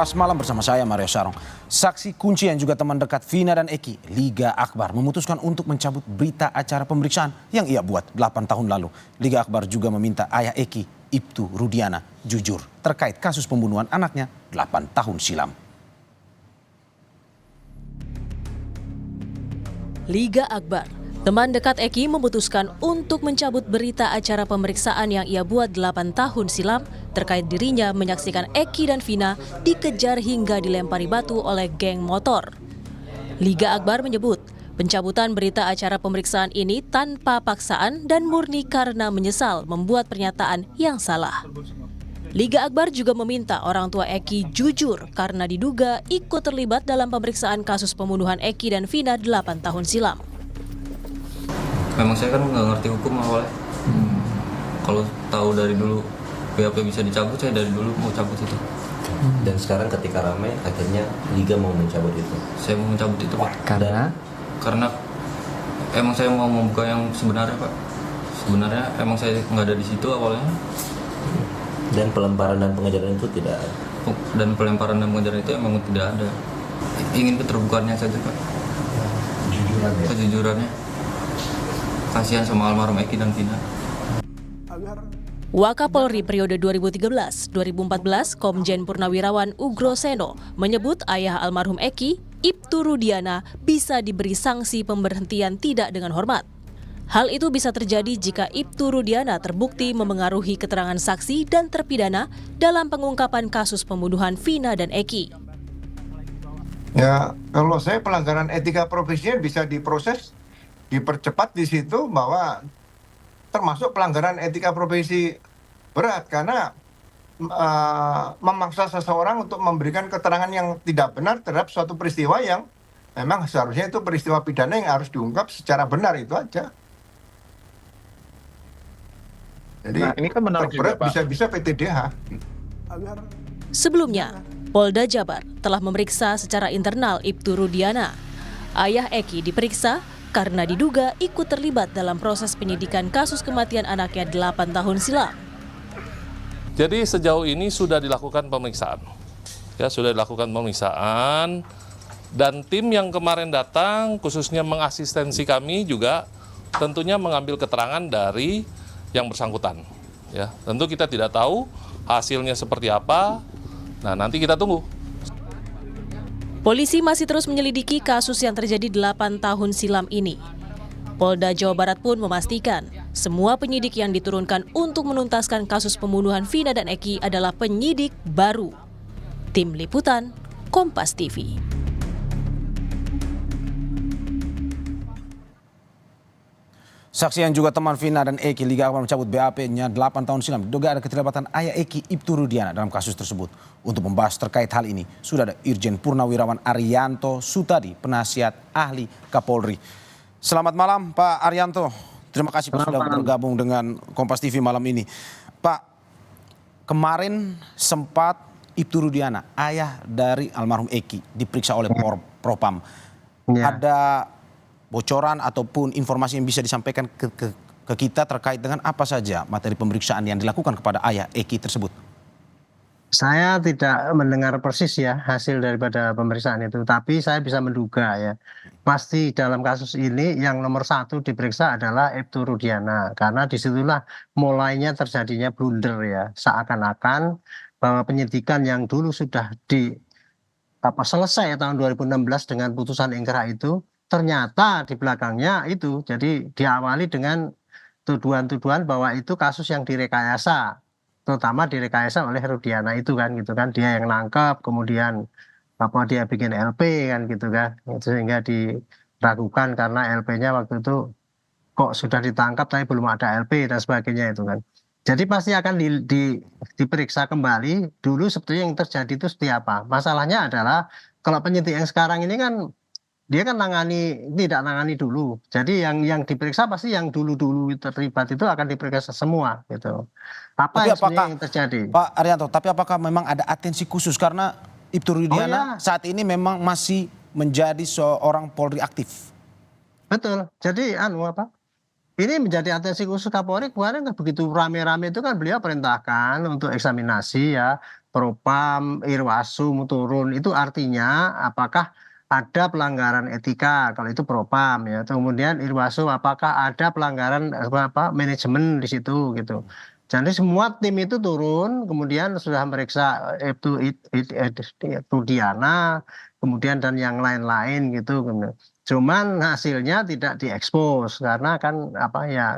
Pas malam bersama saya Mario Sarong. Saksi kunci yang juga teman dekat Vina dan Eki, Liga Akbar, memutuskan untuk mencabut berita acara pemeriksaan yang ia buat 8 tahun lalu. Liga Akbar juga meminta ayah Eki, Ibtu Rudiana, jujur terkait kasus pembunuhan anaknya 8 tahun silam. Liga Akbar, teman dekat Eki memutuskan untuk mencabut berita acara pemeriksaan yang ia buat 8 tahun silam terkait dirinya menyaksikan Eki dan Vina dikejar hingga dilempari batu oleh geng motor. Liga Akbar menyebut pencabutan berita acara pemeriksaan ini tanpa paksaan dan murni karena menyesal membuat pernyataan yang salah. Liga Akbar juga meminta orang tua Eki jujur karena diduga ikut terlibat dalam pemeriksaan kasus pembunuhan Eki dan Vina 8 tahun silam. Memang saya kan nggak ngerti hukum awalnya. Kalau tahu dari dulu BAP bisa dicabut, saya dari dulu mau cabut itu. Dan sekarang ketika ramai, akhirnya Liga mau mencabut itu. Saya mau mencabut itu, Pak. Karena emang saya mau membuka yang sebenarnya, Pak. Sebenarnya emang saya nggak ada di situ awalnya. dan pelemparan dan pengejaran itu tidak ada. Dan pelemparan dan pengejaran itu emang tidak ada. Ingin keterbukaannya saja, Pak. Kejujurannya. Kasihan sama almarhum Eki dan Vina. Wakapolri periode 2013-2014, Komjen Purnawirawan Ugro Seno menyebut ayah almarhum Eki, Ibtu Rudiana, bisa diberi sanksi pemberhentian tidak dengan hormat. Hal itu bisa terjadi jika Ibtu Rudiana terbukti memengaruhi keterangan saksi dan terpidana dalam pengungkapan kasus pembunuhan Vina dan Eki. Ya, kalau saya pelanggaran etika profesinya bisa diproses, dipercepat di situ bahwa termasuk pelanggaran etika profesi berat karena memaksa seseorang untuk memberikan keterangan yang tidak benar terhadap suatu peristiwa yang memang seharusnya itu peristiwa pidana yang harus diungkap secara benar, itu aja. Jadi ini kan menarik juga, Pak. bisa PTDH. Sebelumnya, Polda Jabar telah memeriksa secara internal Ibtu Rudiana. Ayah Eki diperiksa karena diduga ikut terlibat dalam proses penyidikan kasus kematian anaknya 8 tahun silam. Jadi sejauh ini sudah dilakukan pemeriksaan. Ya, sudah dilakukan pemeriksaan dan tim yang kemarin datang khususnya mengasistensi kami juga tentunya mengambil keterangan dari yang bersangkutan. Ya, tentu kita tidak tahu hasilnya seperti apa. Nah, nanti kita tunggu. Polisi masih terus menyelidiki kasus yang terjadi 8 tahun silam ini. Polda Jawa Barat pun memastikan semua penyidik yang diturunkan untuk menuntaskan kasus pembunuhan Vina dan Eki adalah penyidik baru. Tim Liputan, Kompas TV. Saksi yang juga teman Vina dan Eki, Liga Akbar mencabut BAP-nya 8 tahun silam. Diduga ada keterlibatan ayah Eki, Ibtu Rudiana, dalam kasus tersebut. Untuk membahas terkait hal ini, sudah ada Irjen Purnawirawan Arianto Sutadi, penasihat ahli Kapolri. Selamat malam Pak Arianto. Terima kasih Pak sudah bergabung dengan Kompas TV malam ini. Pak, kemarin sempat Ibtu Rudiana, ayah dari almarhum Eki, diperiksa oleh Propam. Ada bocoran ataupun informasi yang bisa disampaikan ke kita terkait dengan apa saja materi pemeriksaan yang dilakukan kepada ayah Eki tersebut? Saya tidak mendengar persis ya hasil daripada pemeriksaan itu, tapi saya bisa menduga ya. Pasti dalam kasus ini yang nomor satu diperiksa adalah Ibtu Rudiana, karena disitulah mulainya terjadinya blunder ya, seakan-akan bahwa penyidikan yang dulu sudah selesai tahun 2016 dengan putusan ingkrah itu, ternyata di belakangnya itu, jadi diawali dengan tuduhan-tuduhan bahwa itu kasus yang direkayasa, terutama direkayasa oleh Rudiana itu kan, gitu kan, dia yang nangkep, kemudian dia bikin LP kan, gitu kan, sehingga diragukan karena LP-nya waktu itu kok sudah ditangkap tapi belum ada LP dan sebagainya itu kan. Jadi pasti akan diperiksa kembali dulu sebetulnya yang terjadi itu seperti apa. Masalahnya adalah kalau penyidik yang sekarang ini kan dia kan tidak nangani dulu. Jadi yang diperiksa pasti yang dulu terlibat itu akan diperiksa semua gitu. Apa yang terjadi? Pak Arianto, tapi apakah memang ada atensi khusus karena Ibtu Rudiana saat ini memang masih menjadi seorang Polri aktif? Betul. Jadi ini menjadi atensi khusus Kapolri. Kemarin begitu rame-rame itu kan beliau perintahkan untuk eksaminasi ya Propam, Irwasum turun, itu artinya apakah ada pelanggaran etika, kalau itu Propam ya. Kemudian Irwasum apakah ada pelanggaran manajemen di situ gitu. Jadi semua tim itu turun, kemudian sudah meriksa Rudiana, kemudian dan yang lain-lain gitu. Cuman hasilnya tidak diekspos karena kan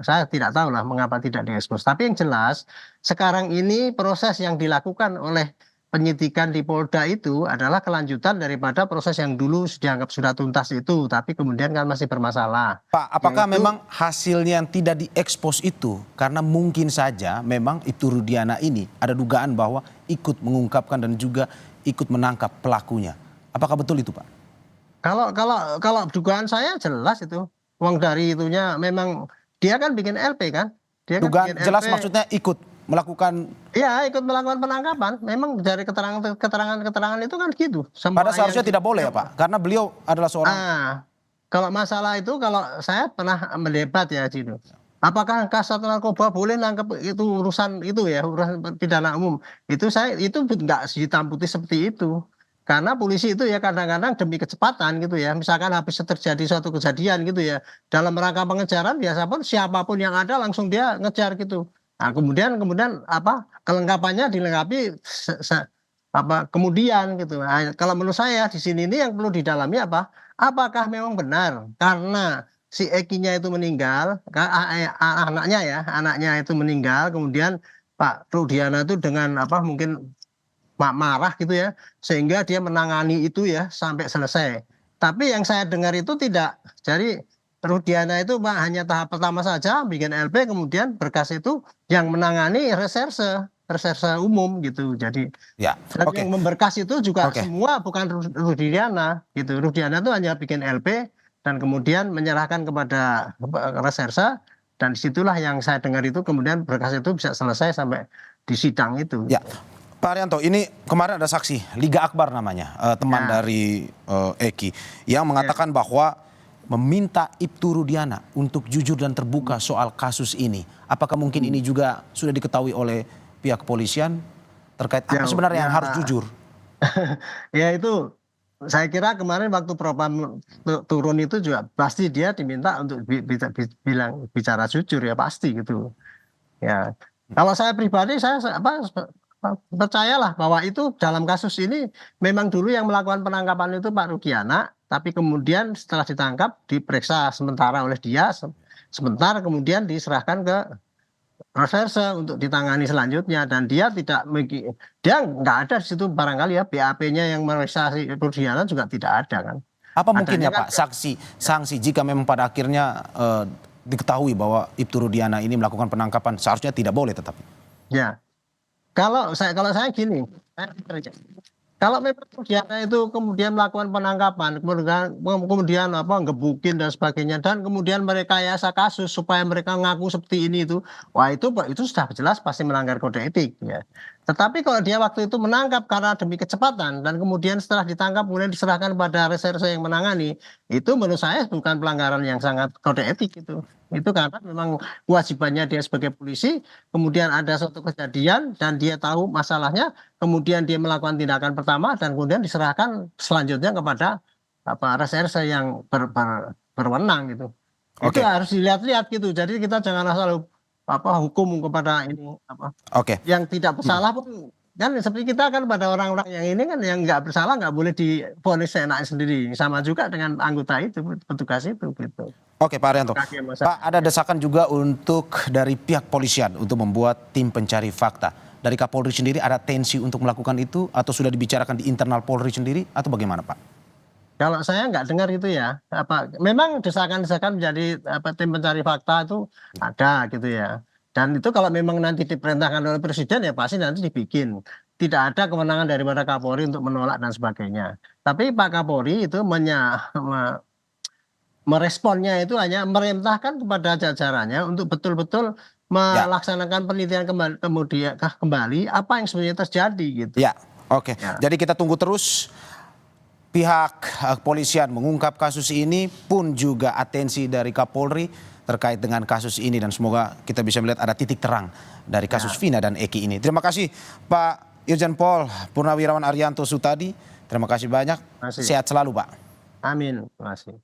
saya tidak tahu lah mengapa tidak diekspos. Tapi yang jelas sekarang ini proses yang dilakukan oleh penyidikan di Polda itu adalah kelanjutan daripada proses yang dulu dianggap sudah tuntas itu, tapi kemudian kan masih bermasalah. Pak, apakah memang hasilnya yang tidak diekspos itu karena mungkin saja memang Ibtu Rudiana ini ada dugaan bahwa ikut mengungkapkan dan juga ikut menangkap pelakunya. Apakah betul itu, Pak? Kalau dugaan saya jelas itu. Uang dari itunya memang dia kan bikin LP kan? Dia kan Dugaan bikin jelas LP. maksudnya ikut melakukan. Iya, ikut melakukan penangkapan. Memang dari keterangan itu kan gitu. Pada seharusnya tidak boleh ya, Pak, karena beliau adalah seorang. Kalau masalah itu, kalau saya pernah mendebat ya gitu. Apakah Kasat Narkoba boleh nangkep itu urusan itu ya, urusan pidana umum? Itu nggak hitam putih seperti itu. Karena polisi itu ya kadang-kadang demi kecepatan gitu ya. Misalkan habis terjadi suatu kejadian gitu ya. Dalam rangka pengejaran biasa pun siapapun yang ada langsung dia ngejar gitu. Nah, kemudian kelengkapannya dilengkapi kemudian gitu. Nah, kalau menurut saya di sini ini yang perlu didalami apakah memang benar karena si Eki-nya itu meninggal, anaknya itu meninggal, kemudian Pak Rudiana itu dengan mungkin marah gitu ya, sehingga dia menangani itu ya sampai selesai. Tapi yang saya dengar itu tidak. Jadi Rudiana itu hanya tahap pertama saja bikin LP, kemudian berkas itu yang menangani reserse umum gitu. Jadi yang memberkas itu juga semua bukan Rudiana gitu. Rudiana itu hanya bikin LP dan kemudian menyerahkan kepada reserse, dan disitulah yang saya dengar itu kemudian berkas itu bisa selesai sampai di sidang itu. Ya. Pak Haryanto, ini kemarin ada saksi, Liga Akbar namanya, teman dari Eki, yang mengatakan bahwa meminta Ibtu Rudiana untuk jujur dan terbuka soal kasus ini. Apakah mungkin ini juga sudah diketahui oleh pihak kepolisian terkait apa sebenarnya yang harus jujur? Ya itu, saya kira kemarin waktu Propam turun itu juga pasti dia diminta untuk bicara jujur ya, pasti gitu. Ya, kalau saya pribadi saya percayalah bahwa itu dalam kasus ini memang dulu yang melakukan penangkapan itu Pak Rudiana, tapi kemudian setelah ditangkap diperiksa sementara oleh dia, sebentar kemudian diserahkan ke reserse untuk ditangani selanjutnya, dan dia nggak ada di situ barangkali ya, BAP-nya yang memeriksa si Rudiana juga tidak ada kan. Apa mungkin ya Pak sanksi jika memang pada akhirnya diketahui bahwa Ibtu Rudiana ini melakukan penangkapan, seharusnya tidak boleh tetapi. Ya. Kalau saya gini, kalau memang Rudiana itu kemudian melakukan penangkapan, kemudian ngebukin dan sebagainya, dan kemudian merekayasa kasus supaya mereka ngaku seperti ini itu, wah itu sudah jelas pasti melanggar kode etik ya. Tetapi kalau dia waktu itu menangkap karena demi kecepatan dan kemudian setelah ditangkap kemudian diserahkan pada reserse yang menangani, itu menurut saya bukan pelanggaran yang sangat kode etik itu. Itu karena memang kewajibannya dia sebagai polisi, kemudian ada suatu kejadian dan dia tahu masalahnya, kemudian dia melakukan tindakan pertama dan kemudian diserahkan selanjutnya kepada reserse yang berwenang gitu. Itu harus dilihat-lihat gitu. Jadi kita jangan asal hukum kepada ini yang tidak bersalah pun kan, seperti kita kan pada orang-orang yang ini kan yang nggak bersalah nggak boleh divonis seenaknya sendiri, sama juga dengan anggota itu, petugas itu gitu. Oke Pak Haryanto, Pak ada desakan juga untuk dari pihak polisian untuk membuat tim pencari fakta. Dari Kapolri sendiri ada tensi untuk melakukan itu atau sudah dibicarakan di internal Polri sendiri atau bagaimana Pak? Kalau saya nggak dengar itu ya, memang desakan-desakan menjadi tim pencari fakta itu ada gitu ya. Dan itu kalau memang nanti diperintahkan oleh Presiden ya pasti nanti dibikin. Tidak ada kewenangan daripada Kapolri untuk menolak dan sebagainya. Tapi Pak Kapolri itu meresponnya itu hanya merintahkan kepada jajarannya untuk betul-betul melaksanakan penelitian kembali apa yang sebenarnya terjadi gitu. Ya, oke. Jadi kita tunggu terus pihak kepolisian mengungkap kasus ini, pun juga atensi dari Kapolri terkait dengan kasus ini, dan semoga kita bisa melihat ada titik terang dari kasus Vina dan Eki ini. Terima kasih Pak Irjen Pol Purnawirawan Arianto Sutadi, terima kasih banyak. Terima kasih. Sehat selalu, Pak. Amin. Terima kasih.